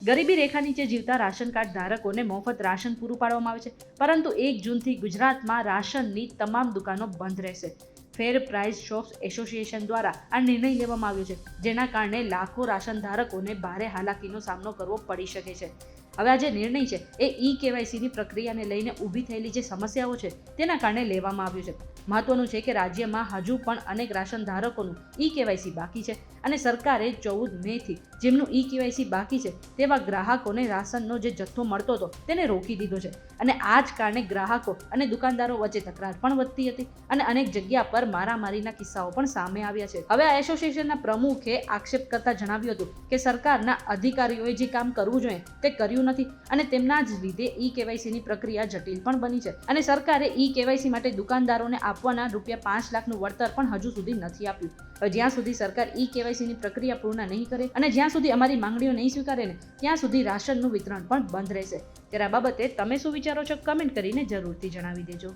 ગરીબી રેખા નીચે જીવતા રાશન કાર્ડ ધારકોને મફત રાશન પૂરું પાડવામાં આવે છે, પરંતુ 1 જૂનથી ગુજરાતમાં રાશનની તમામ દુકાનો બંધ રહેશે. ફેર પ્રાઇસ શોપ્સ એસોસિએશન દ્વારા આ નિર્ણય લેવામાં આવ્યો છે, જેના કારણે લાખો રાશન ધારકોને ભારે હાલાકીનો સામનો કરવો પડી શકે છે. હવે આ જે નિર્ણય છે એ ઈ-કેવાયસીની પ્રક્રિયાને લઈને ઊભી થયેલી જે સમસ્યાઓ છે તેના કારણે લેવામાં આવ્યું છે. મહત્વનું છે કે રાજ્યમાં હજુ પણ અનેક રાશન ધારકોનું ઈ-કેવાયસી બાકી છે અને સરકારે 14 મેથી જેમનું ઈ-કેવાયસી બાકી છે તેવા ગ્રાહકોને રાશનનો જે જથ્થો મળતો હતો તેને રોકી દીધો છે. અને આ જ કારણે ગ્રાહકો અને દુકાનદારો વચ્ચે તકરાર પણ વધતી હતી અને અનેક જગ્યા પર મારામારીના કિસ્સાઓ પણ સામે આવ્યા છે. હવે આ એસોસિએશનના પ્રમુખે આક્ષેપ કરતા જણાવ્યું હતું કે સરકારના અધિકારીઓએ જે કામ કરવું જોઈએ તે કર્યું નથી અને તેમના જ લીધે ઈ-કેવાયસીની પ્રક્રિયા જટિલ પણ બની છે અને સરકારે ઈ-કેવાયસી માટે દુકાનદારોને આપવાના ₹5 લાખનું વળતર પણ હજુ સુધી નથી આપ્યું. હવે જ્યાં સુધી સરકાર ઈ-કેવાયસીની પ્રક્રિયા પૂર્ણ નહીં કરે અને જ્યાં સુધી અમારી માંગણીઓ નહીં સ્વીકારે ને ત્યાં સુધી રાશનનું વિતરણ પણ બંધ રહેશે. ત્યારે આ બાબતે તમે શું વિચારો છો કમેન્ટ કરીને જરૂરથી જણાવી દેજો.